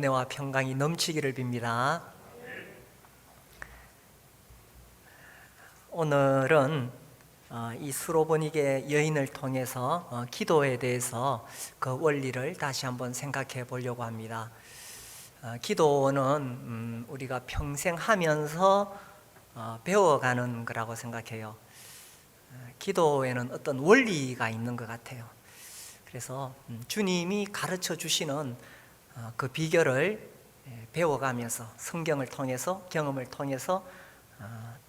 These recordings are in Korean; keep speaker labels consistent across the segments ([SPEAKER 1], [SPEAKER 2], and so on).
[SPEAKER 1] 은혜와 평강이 넘치기를 빕니다. 오늘은 이 수로보니게 여인을 통해서 기도에 대해서 그 원리를 다시 한번 생각해 보려고 합니다. 기도는 우리가 평생 하면서 배워가는 거라고 생각해요. 기도에는 어떤 원리가 있는 것 같아요. 그래서 주님이 가르쳐 주시는 그 비결을 배워가면서 성경을 통해서 경험을 통해서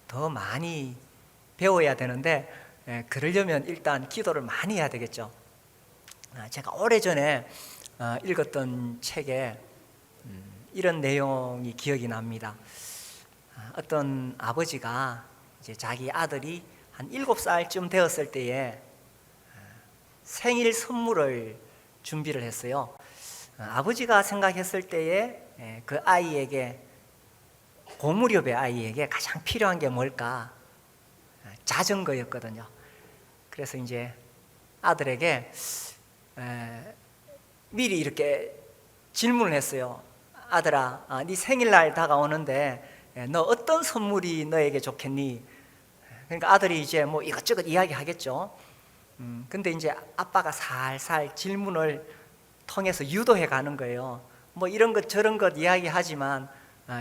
[SPEAKER 1] 더 많이 배워야 되는데, 그러려면 일단 기도를 많이 해야 되겠죠. 제가 오래전에 읽었던 책에 이런 내용이 기억이 납니다. 어떤 아버지가 이제 자기 아들이 한 7살쯤 되었을 때에 생일 선물을 준비를 했어요. 아버지가 생각했을 때에 그 아이에게, 고무렵의 아이에게 가장 필요한 게 뭘까? 자전거였거든요. 그래서 이제 아들에게 미리 이렇게 질문을 했어요. 아들아, 네 생일날 다가오는데 너 어떤 선물이 너에게 좋겠니? 그러니까 아들이 이제 뭐 이것저것 이야기하겠죠. 근데 이제 아빠가 살살 질문을 통해서 유도해 가는 거예요. 뭐 이런 것 저런 것 이야기하지만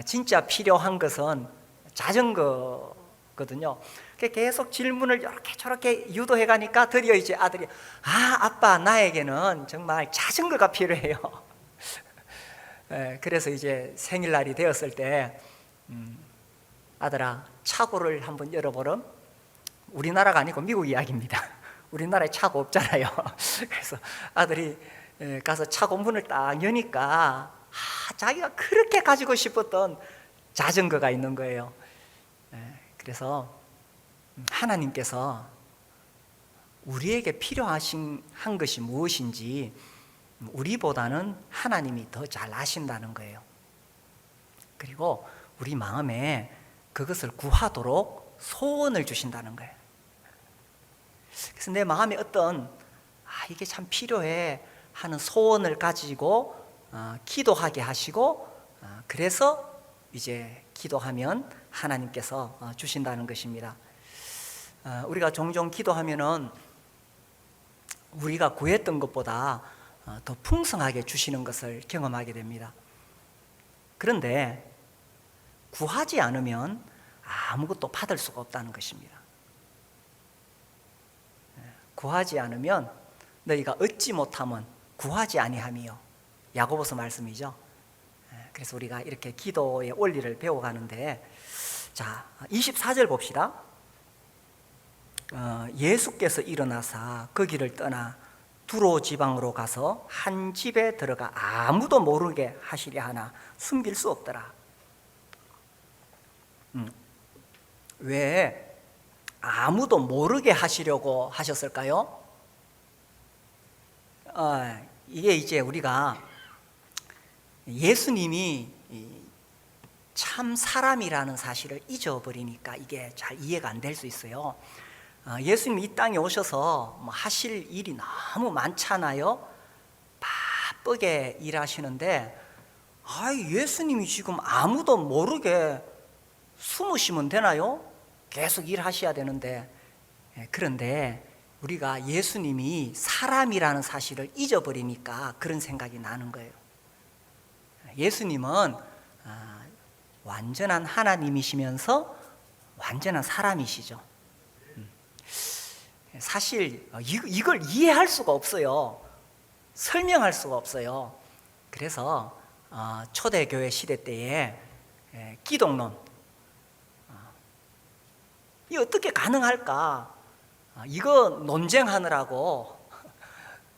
[SPEAKER 1] 진짜 필요한 것은 자전거거든요. 계속 질문을 이렇게 저렇게 유도해 가니까 드디어 이제 아들이 아빠, 나에게는 정말 자전거가 필요해요. 그래서 이제 생일날이 되었을 때 아들아, 차고를 한번 열어보렴. 우리나라가 아니고 미국 이야기입니다. 우리나라에 차고 없잖아요. 그래서 아들이 가서 차고 문을 딱 여니까 자기가 그렇게 가지고 싶었던 자전거가 있는 거예요. 그래서 하나님께서 우리에게 필요하신 것이 무엇인지 우리보다는 하나님이 더 잘 아신다는 거예요. 그리고 우리 마음에 그것을 구하도록 소원을 주신다는 거예요. 그래서 내 마음에 어떤 이게 참 필요해 하는 소원을 가지고 기도하게 하시고, 그래서 이제 기도하면 하나님께서 주신다는 것입니다. 우리가 종종 기도하면은 우리가 구했던 것보다 더 풍성하게 주시는 것을 경험하게 됩니다. 그런데 구하지 않으면 아무것도 받을 수가 없다는 것입니다. 구하지 않으면 너희가 얻지 못하면 구하지 아니함이요, 야고보서 말씀이죠. 그래서 우리가 이렇게 기도의 원리를 배워가는데, 자 24절 봅시다. 예수께서 일어나사 그 길을 떠나 두로 지방으로 가서 한 집에 들어가 아무도 모르게 하시려 하나 숨길 수 없더라. 왜 아무도 모르게 하시려고 하셨을까요? 이게 이제 우리가 예수님이 참 사람이라는 사실을 잊어버리니까 이게 잘 이해가 안 될 수 있어요. 예수님이 이 땅에 오셔서 하실 일이 너무 많잖아요. 바쁘게 일하시는데 예수님이 지금 아무도 모르게 숨으시면 되나요? 계속 일하셔야 되는데. 그런데 우리가 예수님이 사람이라는 사실을 잊어버리니까 그런 생각이 나는 거예요. 예수님은 완전한 하나님이시면서 완전한 사람이시죠. 사실 이걸 이해할 수가 없어요. 설명할 수가 없어요. 그래서 초대교회 시대 때에 기독론, 이 어떻게 가능할까? 이거 논쟁하느라고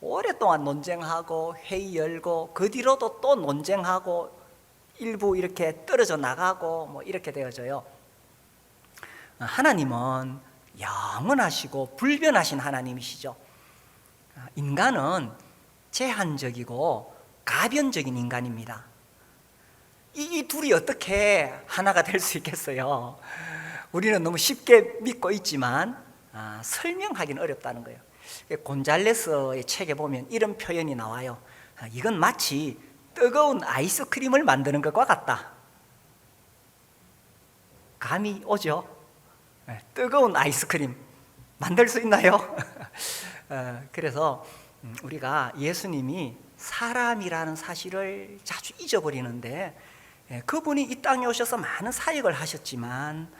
[SPEAKER 1] 오랫동안 논쟁하고 회의 열고, 그 뒤로도 또 논쟁하고 일부 이렇게 떨어져 나가고 뭐 이렇게 되어져요. 하나님은 영원하시고 불변하신 하나님이시죠. 인간은 제한적이고 가변적인 인간입니다. 이 둘이 어떻게 하나가 될 수 있겠어요? 우리는 너무 쉽게 믿고 있지만 설명하기는 어렵다는 거예요. 곤잘레스의 책에 보면 이런 표현이 나와요. 이건 마치 뜨거운 아이스크림을 만드는 것과 같다. 감이 오죠? 뜨거운 아이스크림 만들 수 있나요? 그래서 우리가 예수님이 사람이라는 사실을 자주 잊어버리는데, 그분이 이 땅에 오셔서 많은 사역을 하셨지만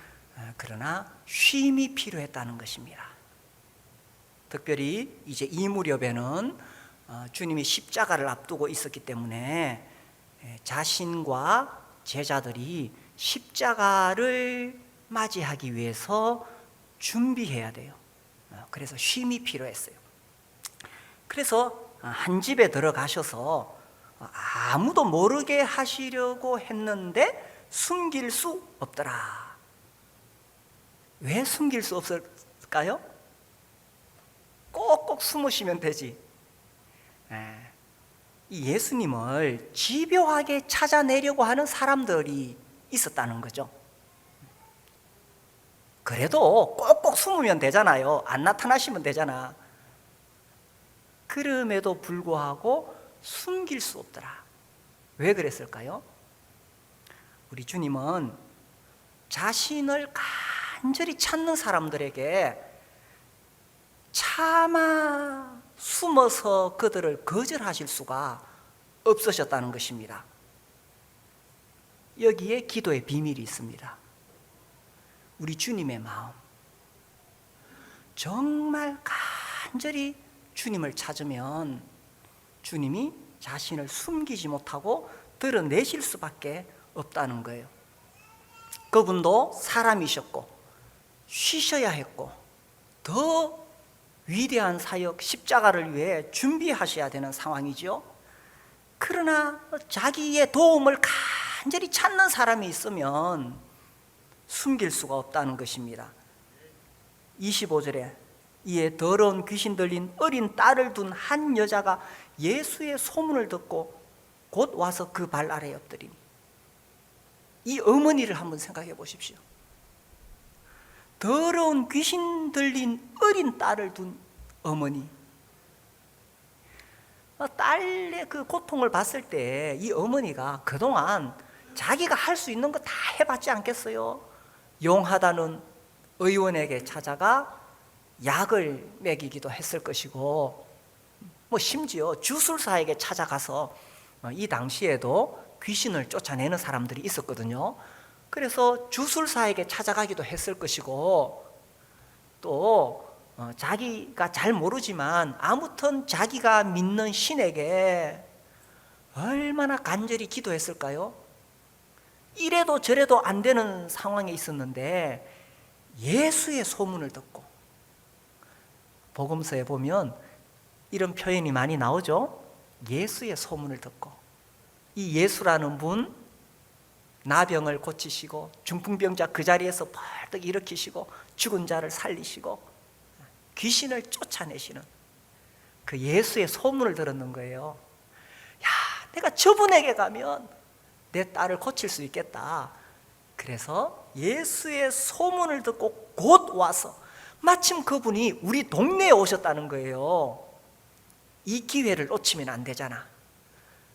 [SPEAKER 1] 그러나 쉼이 필요했다는 것입니다. 특별히 이제 이 무렵에는 주님이 십자가를 앞두고 있었기 때문에 자신과 제자들이 십자가를 맞이하기 위해서 준비해야 돼요. 그래서 쉼이 필요했어요. 그래서 한 집에 들어가셔서 아무도 모르게 하시려고 했는데 숨길 수 없더라. 왜 숨길 수 없을까요? 꼭꼭 숨으시면 되지. 이 예수님을 집요하게 찾아내려고 하는 사람들이 있었다는 거죠. 그래도 꼭꼭 숨으면 되잖아요. 안 나타나시면 되잖아. 그럼에도 불구하고 숨길 수 없더라. 왜 그랬을까요? 우리 주님은 자신을 간절히 찾는 사람들에게 차마 숨어서 그들을 거절하실 수가 없으셨다는 것입니다. 여기에 기도의 비밀이 있습니다. 우리 주님의 마음, 정말 간절히 주님을 찾으면 주님이 자신을 숨기지 못하고 드러내실 수밖에 없다는 거예요. 그분도 사람이셨고 쉬셔야 했고 더 위대한 사역 십자가를 위해 준비하셔야 되는 상황이죠. 그러나 자기의 도움을 간절히 찾는 사람이 있으면 숨길 수가 없다는 것입니다. 25절에 이에 더러운 귀신 들린 어린 딸을 둔 한 여자가 예수의 소문을 듣고 곧 와서 그 발 아래에 엎드리니, 이 어머니를 한번 생각해 보십시오. 더러운 귀신 들린 어린 딸을 둔 어머니. 딸의 그 고통을 봤을 때 이 어머니가 그동안 자기가 할 수 있는 거 다 해봤지 않겠어요? 용하다는 의원에게 찾아가 약을 먹이기도 했을 것이고, 심지어 주술사에게 찾아가서 이 당시에도 귀신을 쫓아내는 사람들이 있었거든요. 그래서 주술사에게 찾아가기도 했을 것이고, 또 자기가 잘 모르지만 아무튼 자기가 믿는 신에게 얼마나 간절히 기도했을까요? 이래도 저래도 안 되는 상황에 있었는데 예수의 소문을 듣고, 복음서에 보면 이런 표현이 많이 나오죠. 예수의 소문을 듣고. 이 예수라는 분, 나병을 고치시고 중풍병자 그 자리에서 벌떡 일으키시고 죽은 자를 살리시고 귀신을 쫓아내시는 그 예수의 소문을 들었는 거예요. 야, 내가 저분에게 가면 내 딸을 고칠 수 있겠다. 그래서 예수의 소문을 듣고 곧 와서, 마침 그분이 우리 동네에 오셨다는 거예요. 이 기회를 놓치면 안 되잖아.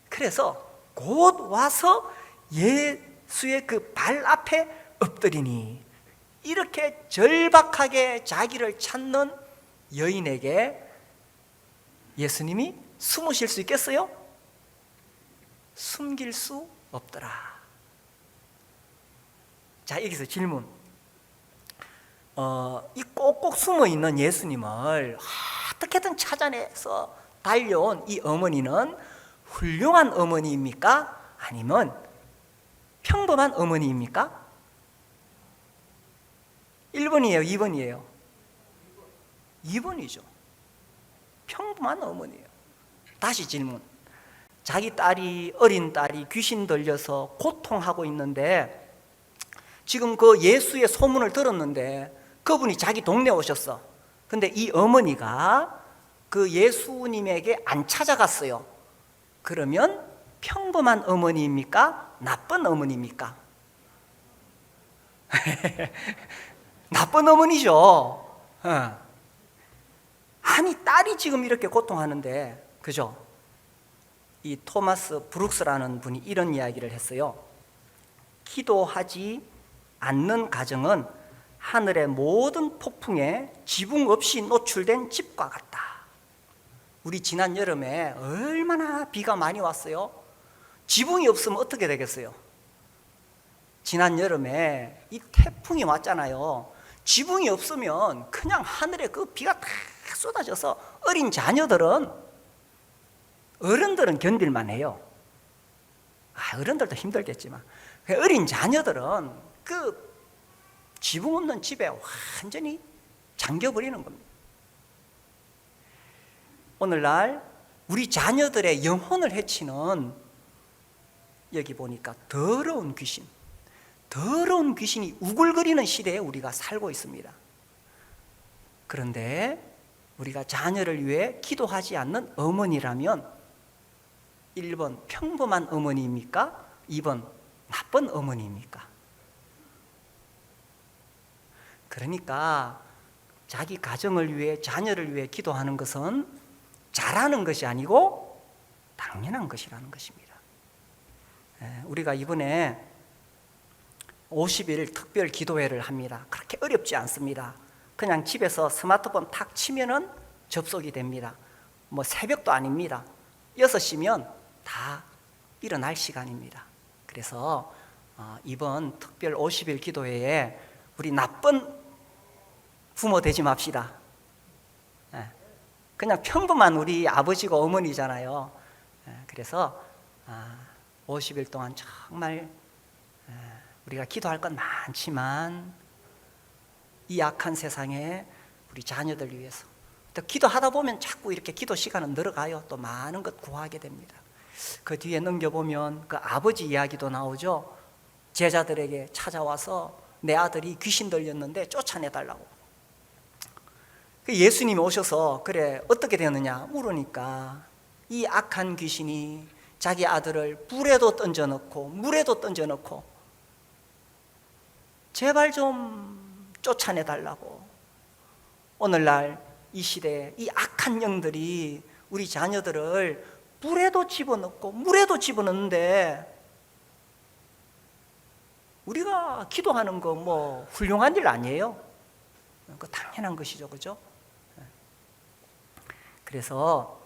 [SPEAKER 1] 그래서 곧 와서 예수의 그 발 앞에 엎드리니, 이렇게 절박하게 자기를 찾는 여인에게 예수님이 숨으실 수 있겠어요? 숨길 수 없더라. 자, 여기서 질문. 이 꼭꼭 숨어있는 예수님을 어떻게든 찾아내서 달려온 이 어머니는 훌륭한 어머니입니까? 아니면 평범한 어머니입니까? 1번이에요? 2번이에요? 2번이죠. 평범한 어머니예요. 다시 질문. 자기 딸이, 어린 딸이 귀신 들려서 고통하고 있는데, 지금 그 예수의 소문을 들었는데 그분이 자기 동네에 오셨어. 근데 이 어머니가 그 예수님에게 안 찾아갔어요. 그러면 평범한 어머니입니까? 나쁜 어머니입니까? 나쁜 어머니죠. 아니, 딸이 지금 이렇게 고통하는데, 그죠? 이 토마스 브룩스라는 분이 이런 이야기를 했어요. 기도하지 않는 가정은 하늘의 모든 폭풍에 지붕 없이 노출된 집과 같다. 우리 지난 여름에 얼마나 비가 많이 왔어요. 지붕이 없으면 어떻게 되겠어요? 지난 여름에 이 태풍이 왔잖아요. 지붕이 없으면 그냥 하늘에 그 비가 다 쏟아져서 어린 자녀들은, 어른들은 견딜만 해요. 어른들도 힘들겠지만 어린 자녀들은 그 지붕 없는 집에 완전히 잠겨버리는 겁니다. 오늘날 우리 자녀들의 영혼을 해치는, 여기 보니까 더러운 귀신이 우글거리는 시대에 우리가 살고 있습니다. 그런데 우리가 자녀를 위해 기도하지 않는 어머니라면 1번 평범한 어머니입니까? 2번 나쁜 어머니입니까? 그러니까 자기 가정을 위해, 자녀를 위해 기도하는 것은 잘하는 것이 아니고 당연한 것이라는 것입니다. 우리가 이번에 50일 특별 기도회를 합니다. 그렇게 어렵지 않습니다. 그냥 집에서 스마트폰 탁 치면은 접속이 됩니다. 뭐 새벽도 아닙니다. 6시면 다 일어날 시간입니다. 그래서 이번 특별 50일 기도회에 우리 나쁜 부모 되지 맙시다. 그냥 평범한 우리 아버지고 어머니잖아요. 그래서 50일 동안 정말 우리가 기도할 건 많지만 이 악한 세상에 우리 자녀들 위해서, 또 기도하다 보면 자꾸 이렇게 기도 시간은 늘어가요. 또 많은 것 구하게 됩니다. 그 뒤에 넘겨보면 그 아버지 이야기도 나오죠. 제자들에게 찾아와서 내 아들이 귀신 들렸는데 쫓아내달라고. 예수님이 오셔서 그래 어떻게 되느냐 물으니까 이 악한 귀신이 자기 아들을 불에도 던져넣고 물에도 던져넣고 제발 좀 쫓아내달라고. 오늘날 이 시대에 이 악한 영들이 우리 자녀들을 불에도 집어넣고 물에도 집어넣는데 우리가 기도하는 거 뭐 훌륭한 일 아니에요? 그 당연한 것이죠, 그죠? 그래서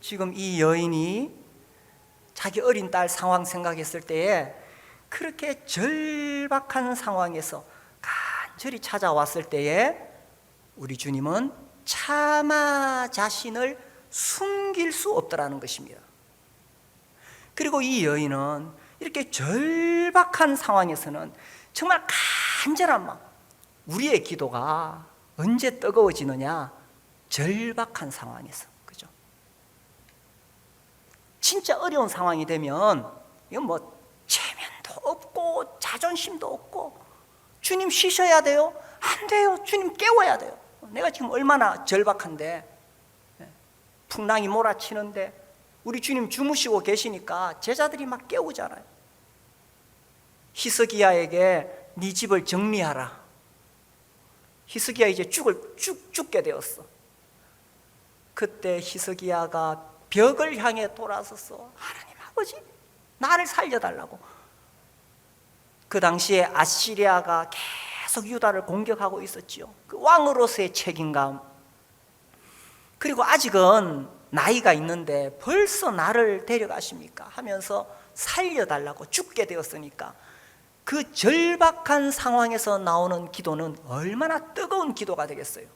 [SPEAKER 1] 지금 이 여인이 자기 어린 딸 상황 생각했을 때에 그렇게 절박한 상황에서 간절히 찾아왔을 때에 우리 주님은 차마 자신을 숨길 수 없더라는 것입니다. 그리고 이 여인은 이렇게 절박한 상황에서는 정말 간절한 마음, 우리의 기도가 언제 뜨거워지느냐? 절박한 상황에서, 그죠? 진짜 어려운 상황이 되면 이건 뭐 체면도 없고 자존심도 없고 주님 쉬셔야 돼요? 안 돼요. 주님 깨워야 돼요. 내가 지금 얼마나 절박한데, 풍랑이 몰아치는데 우리 주님 주무시고 계시니까 제자들이 막 깨우잖아요. 히스기야에게 네 집을 정리하라. 히스기야 이제 죽게 되었어. 그때 히스기야가 벽을 향해 돌아서서 하나님 아버지 나를 살려달라고. 그 당시에 아시리아가 계속 유다를 공격하고 있었지요. 그 왕으로서의 책임감, 그리고 아직은 나이가 있는데 벌써 나를 데려가십니까 하면서 살려달라고 죽게 되었으니까 그 절박한 상황에서 나오는 기도는 얼마나 뜨거운 기도가 되겠어요.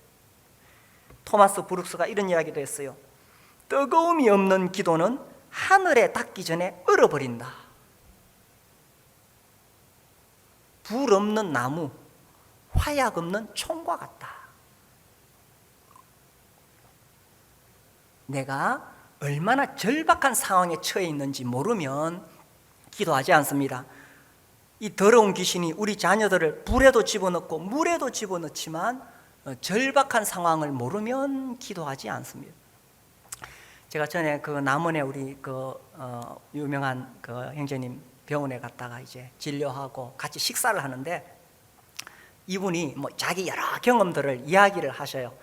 [SPEAKER 1] 토마스 브룩스가 이런 이야기도 했어요. 뜨거움이 없는 기도는 하늘에 닿기 전에 얼어버린다. 불 없는 나무, 화약 없는 총과 같다. 내가 얼마나 절박한 상황에 처해 있는지 모르면 기도하지 않습니다. 이 더러운 귀신이 우리 자녀들을 불에도 집어넣고 물에도 집어넣지만 절박한 상황을 모르면 기도하지 않습니다. 제가 전에 그 남원에 우리 유명한 그 형제님 병원에 갔다가 이제 진료하고 같이 식사를 하는데 이분이 뭐 자기 여러 경험들을 이야기를 하셔요.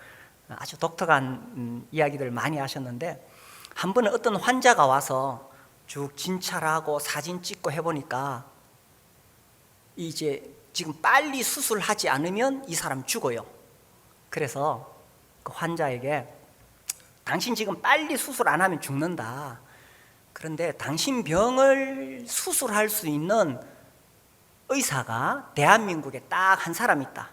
[SPEAKER 1] 아주 독특한 이야기들을 많이 하셨는데 한 번은 어떤 환자가 와서 쭉 진찰하고 사진 찍고 해보니까 이제 지금 빨리 수술하지 않으면 이 사람 죽어요. 그래서 그 환자에게 당신 지금 빨리 수술 안 하면 죽는다. 그런데 당신 병을 수술할 수 있는 의사가 대한민국에 딱 한 사람 있다.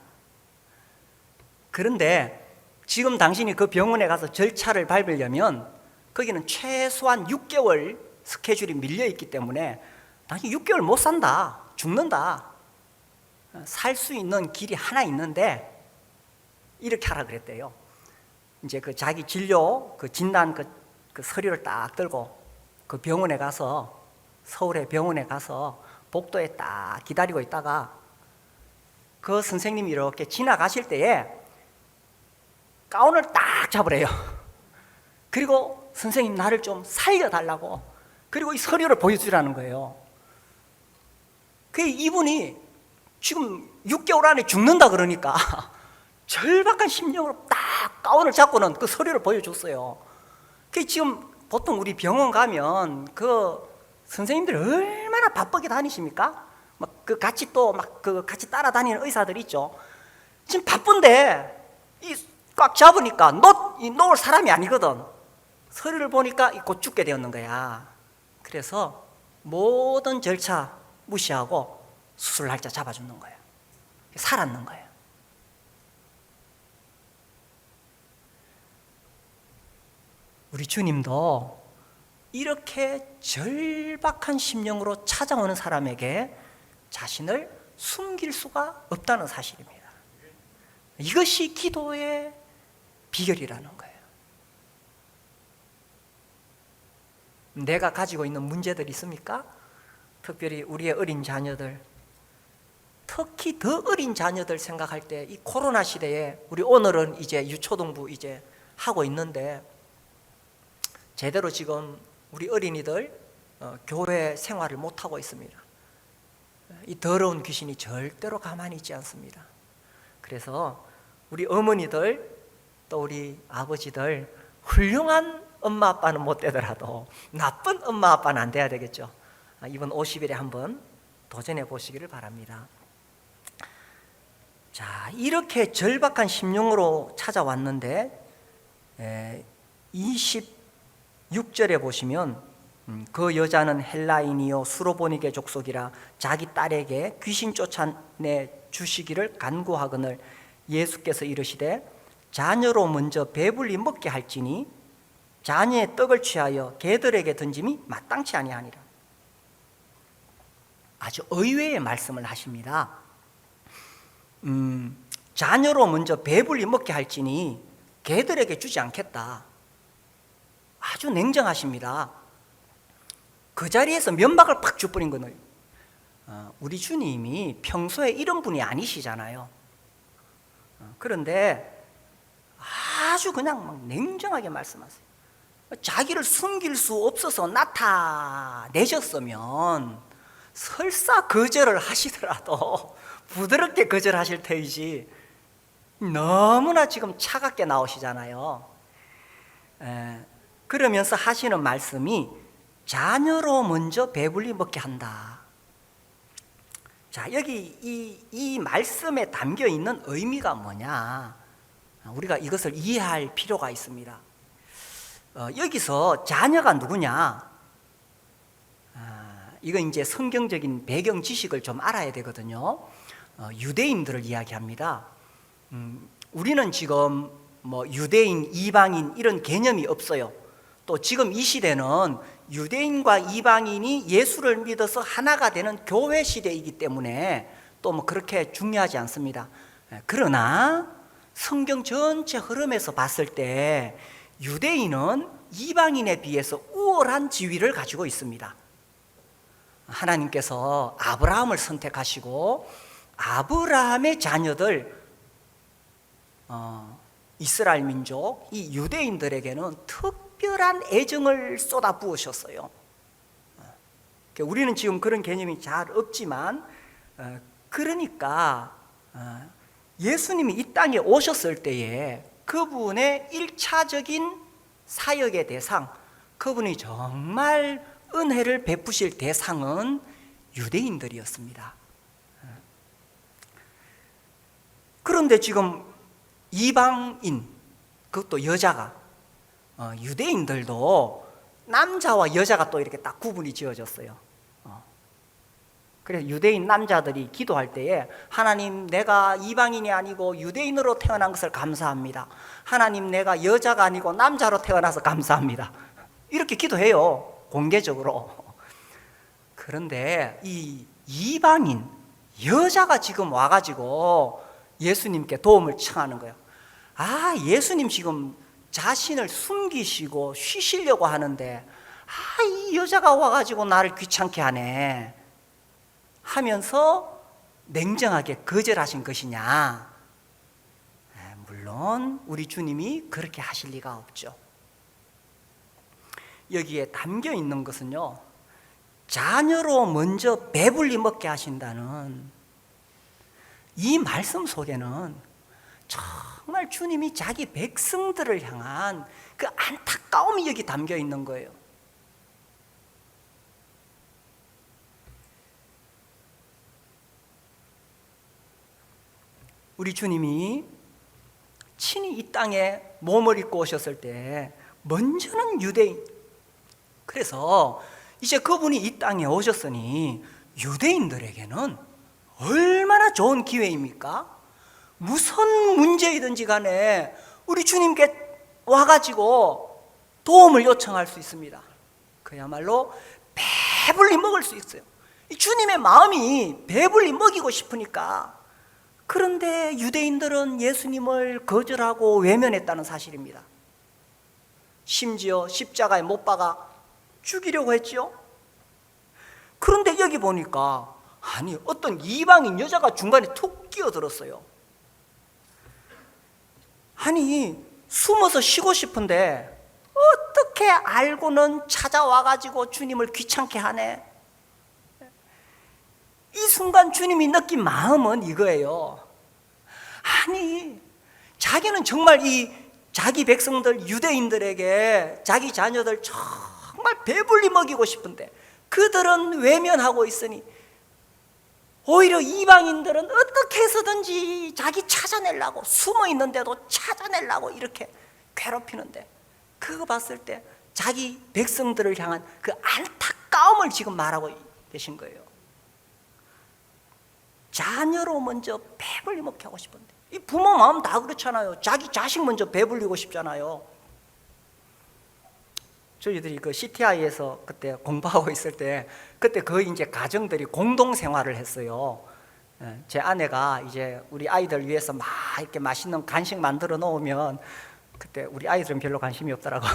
[SPEAKER 1] 그런데 지금 당신이 그 병원에 가서 절차를 밟으려면 거기는 최소한 6개월 스케줄이 밀려 있기 때문에 당신 6개월 못 산다. 죽는다. 살 수 있는 길이 하나 있는데 이렇게 하라 그랬대요. 이제 그 자기 진료 그 진단 그 서류를 딱 들고 그 병원에 가서 서울의 병원에 가서 복도에 딱 기다리고 있다가 그 선생님이 이렇게 지나가실 때에 가운을 딱 잡으래요. 그리고 선생님 나를 좀 살려달라고 그리고 이 서류를 보여주라는 거예요. 그 이분이 지금 6개월 안에 죽는다 그러니까 절박한 심령으로 딱 가운을 잡고는 그 서류를 보여줬어요. 그 지금 보통 우리 병원 가면 그 선생님들 얼마나 바쁘게 다니십니까? 막 그 같이 또 막 그 같이 따라다니는 의사들 있죠. 지금 바쁜데 이 꽉 잡으니까 놓을 사람이 아니거든. 서류를 보니까 곧 죽게 되었는 거야. 그래서 모든 절차 무시하고 수술 날짜 잡아주는 거예요. 살았는 거예요. 우리 주님도 이렇게 절박한 심령으로 찾아오는 사람에게 자신을 숨길 수가 없다는 사실입니다. 이것이 기도의 비결이라는 거예요. 내가 가지고 있는 문제들이 있습니까? 특별히 우리의 어린 자녀들, 특히 더 어린 자녀들 생각할 때 이 코로나 시대에 우리 오늘은 이제 유초등부 이제 하고 있는데 제대로 지금 우리 어린이들 교회 생활을 못하고 있습니다. 이 더러운 귀신이 절대로 가만히 있지 않습니다. 그래서 우리 어머니들 또 우리 아버지들 훌륭한 엄마 아빠는 못 되더라도 나쁜 엄마 아빠는 안 돼야 되겠죠. 이번 50일에 한번 도전해 보시기를 바랍니다. 자, 이렇게 절박한 심령으로 찾아왔는데 26절에 보시면 그 여자는 헬라인이요 수로보니게 족속이라 자기 딸에게 귀신 쫓아내 주시기를 간구하거늘 예수께서 이르시되 자녀로 먼저 배불리 먹게 할지니 자녀의 떡을 취하여 개들에게 던짐이 마땅치 아니하니라. 아주 의외의 말씀을 하십니다. 자녀로 먼저 배불리 먹게 할지니 개들에게 주지 않겠다. 아주 냉정하십니다. 그 자리에서 면박을 팍 줘버린 거는 우리 주님이 평소에 이런 분이 아니시잖아요. 그런데 아주 그냥 막 냉정하게 말씀하세요. 자기를 숨길 수 없어서 나타내셨으면 설사 거절을 하시더라도 부드럽게 거절하실 터이지 너무나 지금 차갑게 나오시잖아요. 그러면서 하시는 말씀이 자녀로 먼저 배불리 먹게 한다. 자, 여기 이 말씀에 담겨 있는 의미가 뭐냐? 우리가 이것을 이해할 필요가 있습니다. 여기서 자녀가 누구냐? 이건 이제 성경적인 배경 지식을 좀 알아야 되거든요. 유대인들을 이야기합니다. 우리는 지금 뭐 유대인, 이방인 이런 개념이 없어요. 또 지금 이 시대는 유대인과 이방인이 예수를 믿어서 하나가 되는 교회 시대이기 때문에 또 뭐 그렇게 중요하지 않습니다. 그러나 성경 전체 흐름에서 봤을 때 유대인은 이방인에 비해서 우월한 지위를 가지고 있습니다. 하나님께서 아브라함을 선택하시고 아브라함의 자녀들 이스라엘 민족, 이 유대인들에게는 특별한 애정을 쏟아 부으셨어요. 우리는 지금 그런 개념이 잘 없지만 그러니까 예수님이 이 땅에 오셨을 때에 그분의 1차적인 사역의 대상, 그분이 정말 은혜를 베푸실 대상은 유대인들이었습니다. 그런데 지금 이방인, 그것도 여자가, 유대인들도 남자와 여자가 또 이렇게 딱 구분이 지어졌어요. 그래서 유대인 남자들이 기도할 때에 하나님, 내가 이방인이 아니고 유대인으로 태어난 것을 감사합니다. 하나님, 내가 여자가 아니고 남자로 태어나서 감사합니다. 이렇게 기도해요, 공개적으로. 그런데 이 이방인 여자가 지금 와가지고 예수님께 도움을 청하는 거예요. 아, 예수님 지금 자신을 숨기시고 쉬시려고 하는데, 아, 이 여자가 와가지고 나를 귀찮게 하네 하면서 냉정하게 거절하신 것이냐? 물론 우리 주님이 그렇게 하실 리가 없죠. 여기에 담겨 있는 것은요, 자녀로 먼저 배불리 먹게 하신다는 이 말씀 속에는 정말 주님이 자기 백성들을 향한 그 안타까움이 여기 담겨 있는 거예요. 우리 주님이 친히 이 땅에 몸을 입고 오셨을 때 먼저는 유대인, 그래서 이제 그분이 이 땅에 오셨으니 유대인들에게는 얼마나 좋은 기회입니까? 무슨 문제이든지 간에 우리 주님께 와가지고 도움을 요청할 수 있습니다. 그야말로 배불리 먹을 수 있어요. 주님의 마음이 배불리 먹이고 싶으니까. 그런데 유대인들은 예수님을 거절하고 외면했다는 사실입니다. 심지어 십자가에 못 박아 죽이려고 했지요. 그런데 여기 보니까 아니, 어떤 이방인 여자가 중간에 툭 끼어들었어요. 아니, 숨어서 쉬고 싶은데 어떻게 알고는 찾아와가지고 주님을 귀찮게 하네. 이 순간 주님이 느낀 마음은 이거예요. 아니, 자기는 정말 이 자기 백성들 유대인들에게 자기 자녀들 정말 배불리 먹이고 싶은데 그들은 외면하고 있으니 오히려 이방인들은 어떻게 해서든지 자기 찾아내려고, 숨어 있는데도 찾아내려고 이렇게 괴롭히는데, 그거 봤을 때 자기 백성들을 향한 그 안타까움을 지금 말하고 계신 거예요. 자녀로 먼저 배불리 먹게 하고 싶은데, 이 부모 마음 다 그렇잖아요. 자기 자식 먼저 배불리고 싶잖아요. 저희들이 그 CTI에서 그때 공부하고 있을 때, 그때 거의 이제 가정들이 공동 생활을 했어요. 제 아내가 이제 우리 아이들 위해서 막 이렇게 맛있는 간식 만들어 놓으면, 그때 우리 아이들은 별로 관심이 없더라고.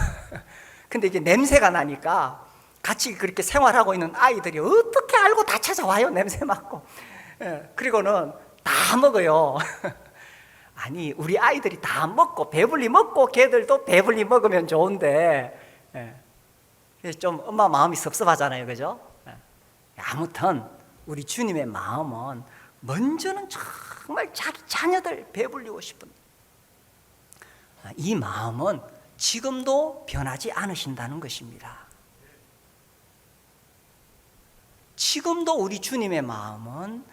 [SPEAKER 1] 근데 이게 냄새가 나니까 같이 그렇게 생활하고 있는 아이들이 어떻게 알고 다 찾아와요, 냄새 맡고. 그리고는 다 먹어요. 아니, 우리 아이들이 다 먹고 배불리 먹고 걔들도 배불리 먹으면 좋은데, 좀 엄마 마음이 섭섭하잖아요, 그죠? 아무튼 우리 주님의 마음은 먼저는 정말 자기 자녀들 배불리고 싶은 이 마음은 지금도 변하지 않으신다는 것입니다. 지금도 우리 주님의 마음은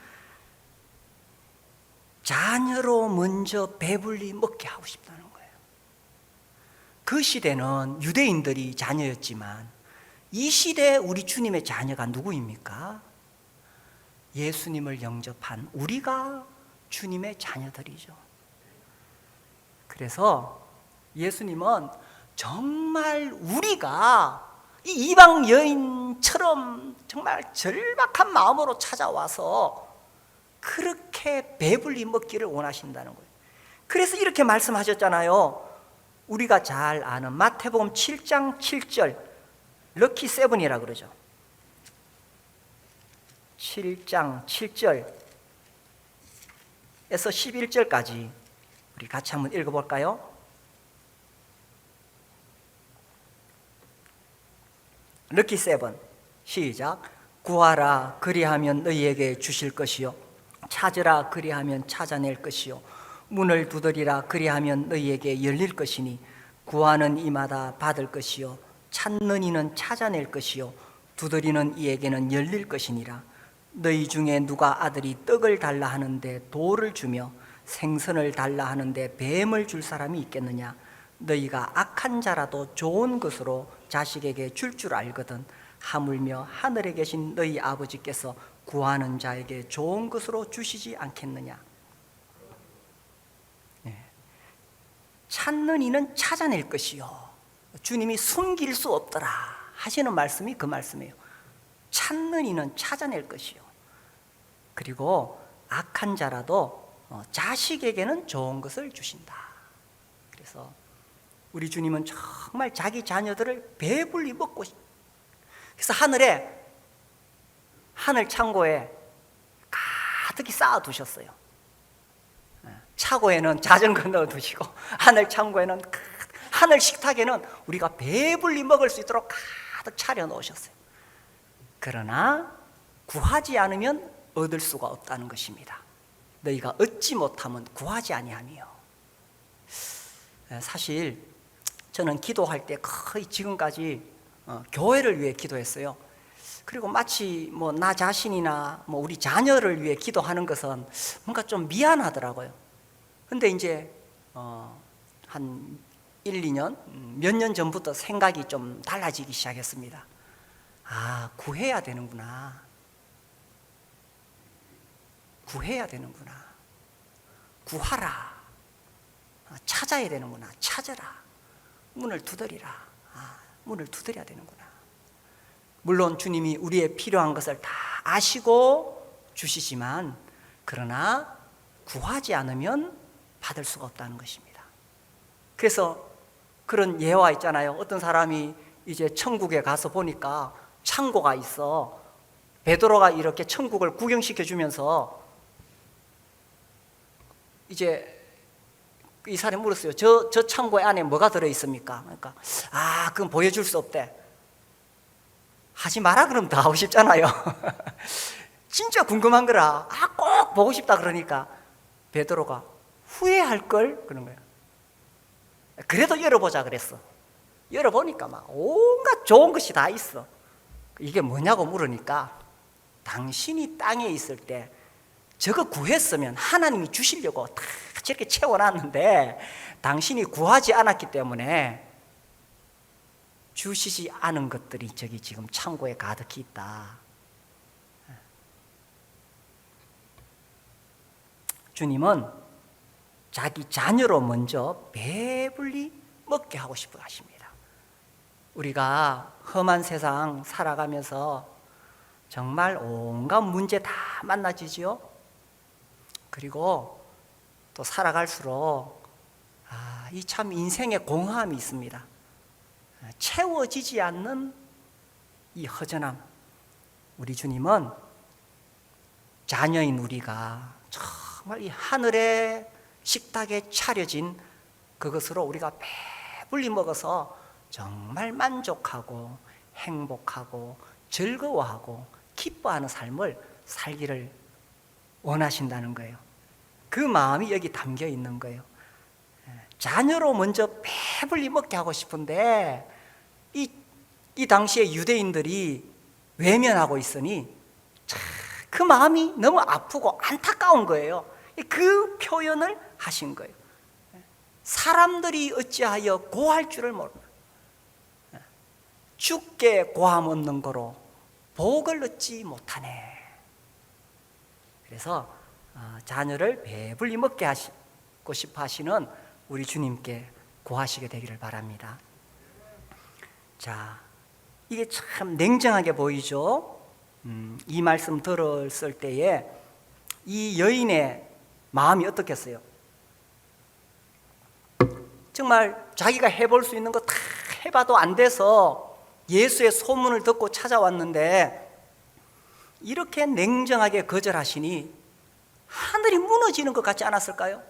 [SPEAKER 1] 자녀로 먼저 배불리 먹게 하고 싶다는 거예요. 그 시대는 유대인들이 자녀였지만 이 시대에 우리 주님의 자녀가 누구입니까? 예수님을 영접한 우리가 주님의 자녀들이죠. 그래서 예수님은 정말 우리가 이 이방 여인처럼 정말 절박한 마음으로 찾아와서 그렇게 배불리 먹기를 원하신다는 거예요. 그래서 이렇게 말씀하셨잖아요. 우리가 잘 아는 마태복음 7장 7절, 럭키 세븐이라 그러죠. 7장 7절에서 11절까지 우리 같이 한번 읽어볼까요? 럭키 세븐, 시작. 구하라, 그리하면 너희에게 주실 것이요, 찾으라, 그리하면 찾아낼 것이요, 문을 두드리라, 그리하면 너희에게 열릴 것이니 구하는 이마다 받을 것이요, 찾는 이는 찾아낼 것이요 두드리는 이에게는 열릴 것이니라. 너희 중에 누가 아들이 떡을 달라 하는데 돌을 주며 생선을 달라 하는데 뱀을 줄 사람이 있겠느냐? 너희가 악한 자라도 좋은 것으로 자식에게 줄 알거든 하물며 하늘에 계신 너희 아버지께서 구하는 자에게 좋은 것으로 주시지 않겠느냐? 찾는 이는 찾아낼 것이요, 주님이 숨길 수 없더라 하시는 말씀이 그 말씀이에요. 찾는 이는 찾아낼 것이요, 그리고 악한 자라도 자식에게는 좋은 것을 주신다. 그래서 우리 주님은 정말 자기 자녀들을 배불리 먹고, 그래서 하늘 창고에 가득히 쌓아 두셨어요. 차고에는 자전거 넣어 두시고, 하늘 창고에는, 하늘 식탁에는 우리가 배불리 먹을 수 있도록 가득 차려 놓으셨어요. 그러나 구하지 않으면 얻을 수가 없다는 것입니다. 너희가 얻지 못하면 구하지 아니하며. 사실 저는 기도할 때 거의 지금까지 교회를 위해 기도했어요. 그리고 마치 나 자신이나 우리 자녀를 위해 기도하는 것은 뭔가 좀 미안하더라고요. 근데 이제 한 1, 2년, 몇 년 전부터 생각이 좀 달라지기 시작했습니다. 구해야 되는구나. 구해야 되는구나. 구하라. 찾아야 되는구나. 찾아라. 문을 두드리라. 문을 두드려야 되는구나. 물론 주님이 우리의 필요한 것을 다 아시고 주시지만, 그러나 구하지 않으면 받을 수가 없다는 것입니다. 그래서 그런 예화 있잖아요. 어떤 사람이 이제 천국에 가서 보니까 창고가 있어. 베드로가 이렇게 천국을 구경시켜 주면서 이제 이 사람이 물었어요. 저 창고에 안에 뭐가 들어 있습니까? 그러니까 그건 보여줄 수 없대. 하지 마라 그러면 더 하고 싶잖아요. 진짜 궁금한 거라. 꼭 보고 싶다 그러니까 베드로가 후회할 걸 그런 거야. 그래도 열어보자 그랬어. 열어보니까 막 온갖 좋은 것이 다 있어. 이게 뭐냐고 물으니까, 당신이 땅에 있을 때 저거 구했으면 하나님이 주시려고 다 저렇게 채워놨는데 당신이 구하지 않았기 때문에 주시지 않은 것들이 저기 지금 창고에 가득히 있다. 주님은 자기 자녀로 먼저 배불리 먹게 하고 싶어 하십니다. 우리가 험한 세상 살아가면서 정말 온갖 문제 다 만나지죠. 그리고 또 살아갈수록 이 참 인생의 공허함이 있습니다. 채워지지 않는 이 허전함. 우리 주님은 자녀인 우리가 정말 이 하늘의 식탁에 차려진 그것으로 우리가 배불리 먹어서 정말 만족하고 행복하고 즐거워하고 기뻐하는 삶을 살기를 원하신다는 거예요. 그 마음이 여기 담겨 있는 거예요. 자녀로 먼저 배불리 먹게 하고 싶은데 이 당시에 유대인들이 외면하고 있으니 그 마음이 너무 아프고 안타까운 거예요. 그 표현을 하신 거예요. 사람들이 어찌하여 고할 줄을 모르나. 주께 고함 없는 거로 복을 얻지 못하네. 그래서 자녀를 배불리 먹게 하시고 싶어 하시는 우리 주님께 고하시게 되기를 바랍니다. 자, 이게 참 냉정하게 보이죠? 이 말씀 들었을 때에 이 여인의 마음이 어떻겠어요? 정말 자기가 해볼 수 있는 거 다 해봐도 안 돼서 예수의 소문을 듣고 찾아왔는데 이렇게 냉정하게 거절하시니 하늘이 무너지는 것 같지 않았을까요?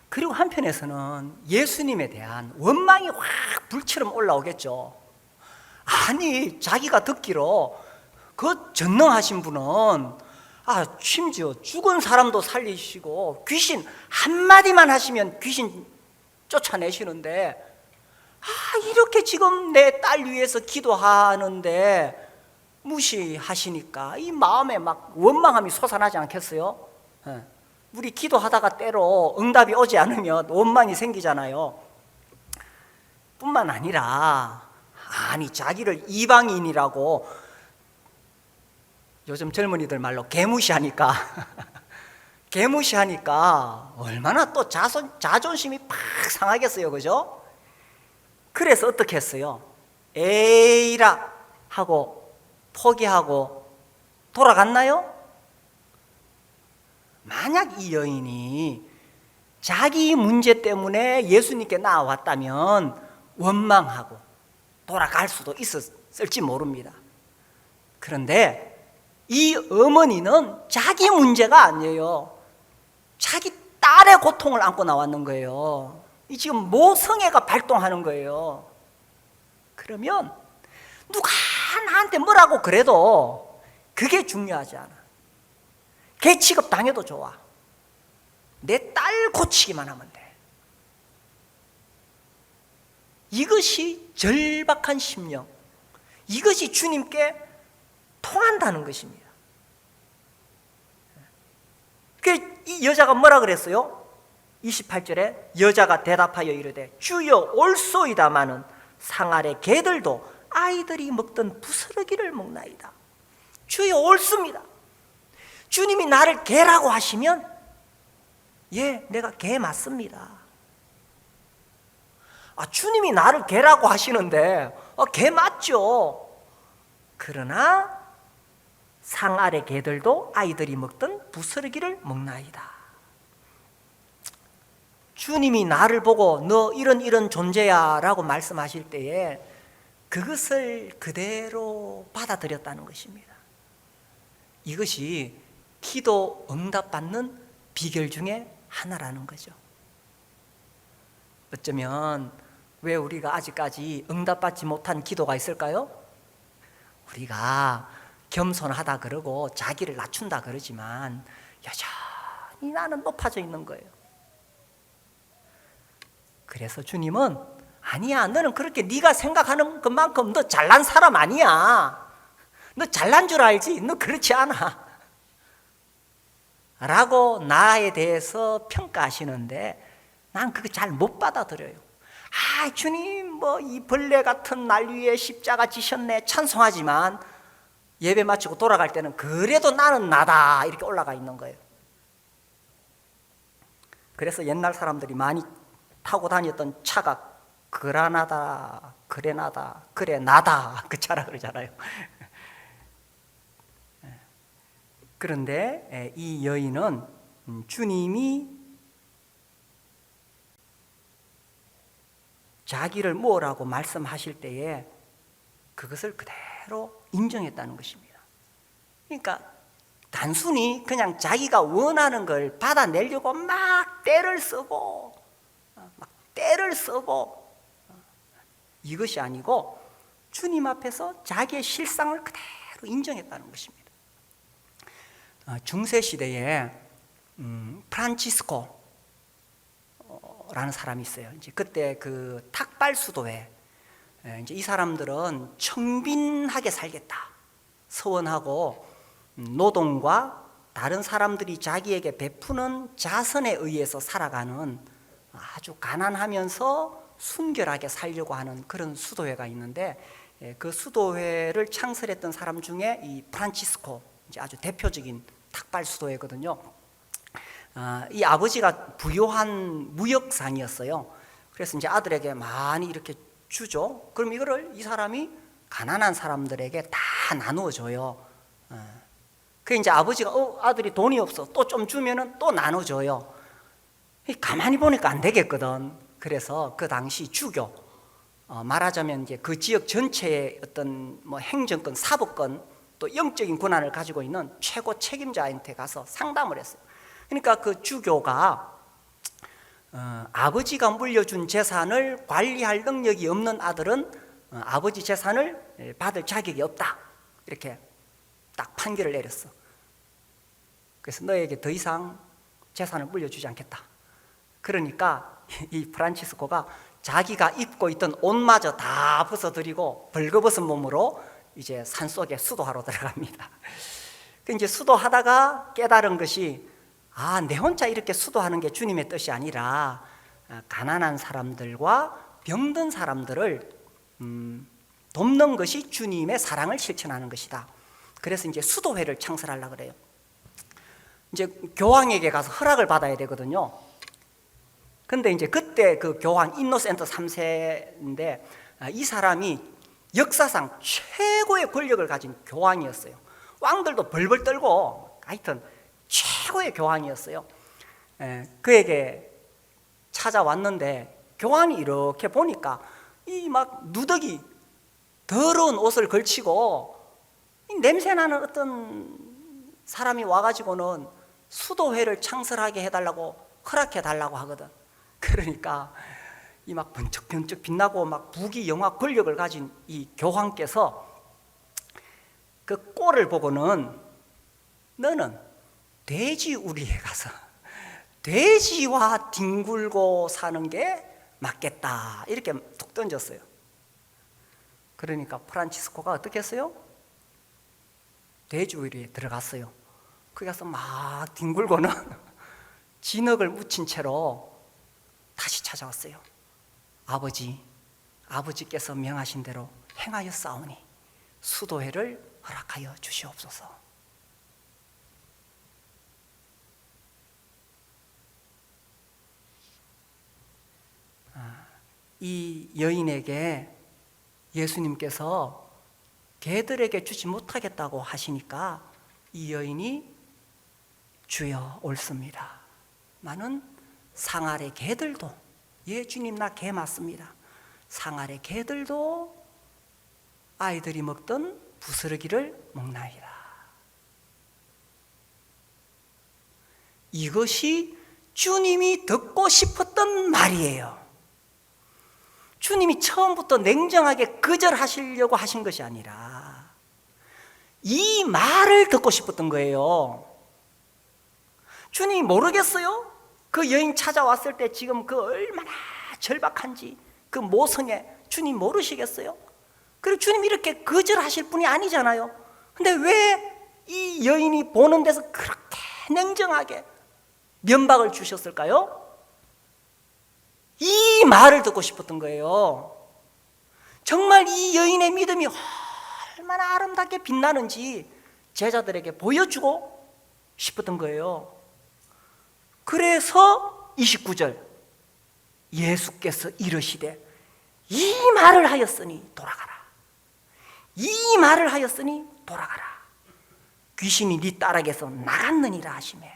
[SPEAKER 1] 그리고 한편에서는 예수님에 대한 원망이 확 불처럼 올라오겠죠. 아니, 자기가 듣기로 그 전능하신 분은 심지어 죽은 사람도 살리시고 귀신 한마디만 하시면 귀신 쫓아내시는데 이렇게 지금 내 딸 위해서 기도하는데 무시하시니까 이 마음에 막 원망함이 솟아나지 않겠어요? 우리 기도하다가 때로 응답이 오지 않으면 원망이 생기잖아요. 뿐만 아니라 아니 자기를 이방인이라고 요즘 젊은이들 말로 개무시하니까 개무시하니까 얼마나 또 자존심이 팍 상하겠어요, 그죠? 그래서 어떻게 했어요? 에이라 하고 포기하고 돌아갔나요? 만약 이 여인이 자기 문제 때문에 예수님께 나왔다면 원망하고 돌아갈 수도 있었을지 모릅니다. 그런데 이 어머니는 자기 문제가 아니에요. 자기 딸의 고통을 안고 나왔는 거예요. 이 지금 모성애가 발동하는 거예요. 그러면 누가 나한테 뭐라고 그래도 그게 중요하지 않아. 개 취급 당해도 좋아. 내 딸 고치기만 하면 돼. 이것이 절박한 심령, 이것이 주님께 통한다는 것입니다. 이 여자가 뭐라 그랬어요? 28절에 여자가 대답하여 이르되 주여 옳소이다마는 상 아래 개들도 아이들이 먹던 부스러기를 먹나이다. 주여 옳습니다. 주님이 나를 개라고 하시면 예, 내가 개 맞습니다. 주님이 나를 개라고 하시는데 개 맞죠. 그러나 상 아래 개들도 아이들이 먹던 부스러기를 먹나이다. 주님이 나를 보고 너 이런 존재야 라고 말씀하실 때에 그것을 그대로 받아들였다는 것입니다. 이것이 기도 응답받는 비결 중에 하나라는 거죠. 어쩌면 왜 우리가 아직까지 응답받지 못한 기도가 있을까요? 우리가 겸손하다 그러고 자기를 낮춘다 그러지만 여전히 나는 높아져 있는 거예요. 그래서 주님은 아니야, 너는 그렇게 네가 생각하는 것만큼 너 잘난 사람 아니야. 너 잘난 줄 알지? 너 그렇지 않아 라고 나에 대해서 평가하시는데 난 그거 잘 못 받아들여요. 주님 뭐 이 벌레 같은 날 위에 십자가 지셨네 찬송하지만 예배 마치고 돌아갈 때는 그래도 나는 나다 이렇게 올라가 있는 거예요. 그래서 옛날 사람들이 많이 타고 다녔던 차가 그라나다, 그레나다, 그래 나다 그 차라 그러잖아요. 그런데 이 여인은 주님이 자기를 뭐라고 말씀하실 때에 그것을 그대로 인정했다는 것입니다. 그러니까 단순히 그냥 자기가 원하는 걸 받아내려고 막 떼를 쓰고 이것이 아니고 주님 앞에서 자기의 실상을 그대로 인정했다는 것입니다. 중세 시대에 프란치스코라는 사람이 있어요. 이제 그때 그 탁발 수도에 이제 이 사람들은 청빈하게 살겠다 서원하고 노동과 다른 사람들이 자기에게 베푸는 자선에 의해서 살아가는 아주 가난하면서 순결하게 살려고 하는 그런 수도회가 있는데 그 수도회를 창설했던 사람 중에 이 프란치스코 이제 아주 대표적인 탁발 수도회거든요. 이 아버지가 부유한 무역상이었어요. 그래서 이제 아들에게 많이 이렇게 주죠. 그럼 이거를 이 사람이 가난한 사람들에게 다 나누어 줘요. 그 이제 아버지가 아들이 돈이 없어 또 좀 주면은 또 나눠줘요. 가만히 보니까 안 되겠거든. 그래서 그 당시 주교 말하자면 이제 그 지역 전체의 어떤 뭐 행정권, 사법권 또 영적인 권한을 가지고 있는 최고 책임자한테 가서 상담을 했어요. 그러니까 그 주교가 아버지가 물려준 재산을 관리할 능력이 없는 아들은 아버지 재산을 받을 자격이 없다 이렇게 딱 판결을 내렸어. 그래서 너에게 더 이상 재산을 물려주지 않겠다. 그러니까 이 프란치스코가 자기가 입고 있던 옷마저 다 벗어드리고 벌거벗은 몸으로 이제 산속에 수도하러 들어갑니다. 이제 수도하다가 깨달은 것이 내 혼자 이렇게 수도하는 게 주님의 뜻이 아니라 가난한 사람들과 병든 사람들을 돕는 것이 주님의 사랑을 실천하는 것이다. 그래서 이제 수도회를 창설하려고 그래요. 이제 교황에게 가서 허락을 받아야 되거든요. 근데 이제 그때 그 교황 인노센트 3세인데 이 사람이 역사상 최고의 권력을 가진 교황이었어요. 왕들도 벌벌 떨고 하여튼 최고의 교황이었어요. 그에게 찾아왔는데 교황이 이렇게 보니까 이 막 누더기 더러운 옷을 걸치고 냄새나는 어떤 사람이 와가지고는 수도회를 창설하게 해달라고 허락해달라고 하거든. 그러니까 이 막 번쩍번쩍 빛나고 막 부귀 영화 권력을 가진 이 교황께서 그 꼴을 보고는 너는 돼지 우리에 가서 돼지와 뒹굴고 사는 게 맞겠다 이렇게 툭 던졌어요. 그러니까 프란치스코가 어떻게 했어요? 돼지 우리에 들어갔어요. 거기 가서 막 뒹굴고는 진흙을 묻힌 채로 다시 찾아왔어요. 아버지께서 명하신 대로 행하였사오니 수도회를 허락하여 주시옵소서. 이 여인에게 예수님께서 개들에게 주지 못하겠다고 하시니까 이 여인이 주여 옳습니다. 나는 상아래 개들도 주님 나 개 맞습니다. 상아래 개들도 아이들이 먹던 부스러기를 먹나이다. 이것이 주님이 듣고 싶었던 말이에요. 주님이 처음부터 냉정하게 거절하시려고 하신 것이 아니라 이 말을 듣고 싶었던 거예요. 주님이 모르겠어요? 그 여인 찾아왔을 때 지금 그 얼마나 절박한지 그 모성애 주님 모르시겠어요? 그리고 주님이 이렇게 거절하실 분이 아니잖아요. 근데 왜 이 여인이 보는 데서 그렇게 냉정하게 면박을 주셨을까요? 이 말을 듣고 싶었던 거예요. 정말 이 여인의 믿음이 얼마나 아름답게 빛나는지 제자들에게 보여주고 싶었던 거예요. 그래서 29절 예수께서 이르시되 이 말을 하였으니 돌아가라. 이 말을 하였으니 돌아가라. 귀신이 네 딸에게서 나갔느니라 하시매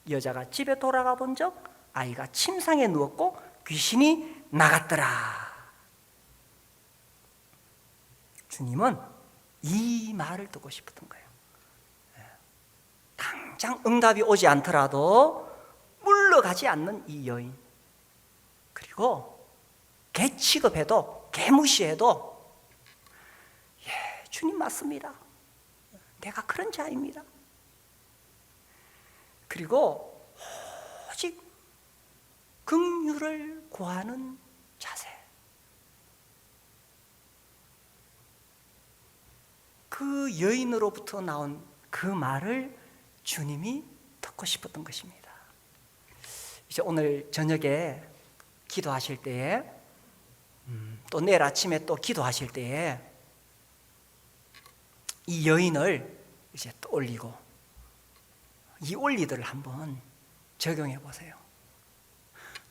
[SPEAKER 1] 여자가 집에 돌아가 본 적 아이가 침상에 누웠고 귀신이 나갔더라. 주님은 이 말을 듣고 싶었던 거예요. 당장 응답이 오지 않더라도 물러가지 않는 이 여인, 그리고 개 취급해도 개 무시해도 주님 맞습니다. 내가 그런 자입니다. 그리고 오직 긍휼을 구하는 자세. 그 여인으로부터 나온 그 말을 주님이 듣고 싶었던 것입니다. 이제 오늘 저녁에 기도하실 때에 또 내일 아침에 또 기도하실 때에 이 여인을 이제 또 올리고 이 올리들을 한번 적용해 보세요.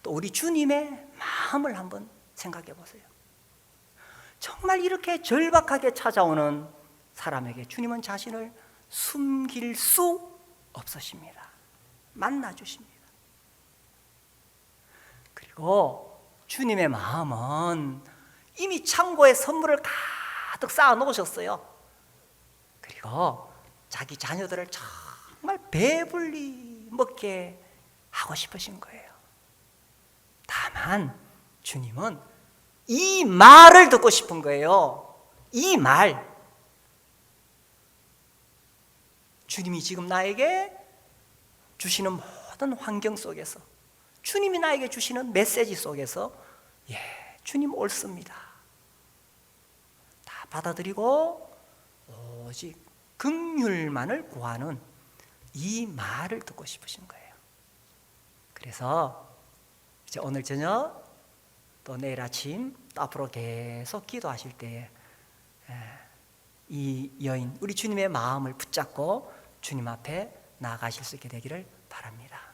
[SPEAKER 1] 또 우리 주님의 마음을 한번 생각해 보세요. 정말 이렇게 절박하게 찾아오는 사람에게 주님은 자신을 숨길 수 없으십니다. 만나 주십니다. 그리고 주님의 마음은 이미 창고에 선물을 가득 쌓아 놓으셨어요. 그리고 자기 자녀들을 정말 배불리 먹게 하고 싶으신 거예요. 다만 주님은 이 말을 듣고 싶은 거예요. 이 말. 주님이 지금 나에게 주시는 모든 환경 속에서, 주님이 나에게 주시는 메시지 속에서 주님 옳습니다. 다 받아들이고 오직 긍휼만을 구하는 이 말을 듣고 싶으신 거예요. 그래서 이제 오늘 저녁 또 내일 아침 또 앞으로 계속 기도하실 때에 이 여인, 우리 주님의 마음을 붙잡고 주님 앞에 나아가실 수 있게 되기를 바랍니다.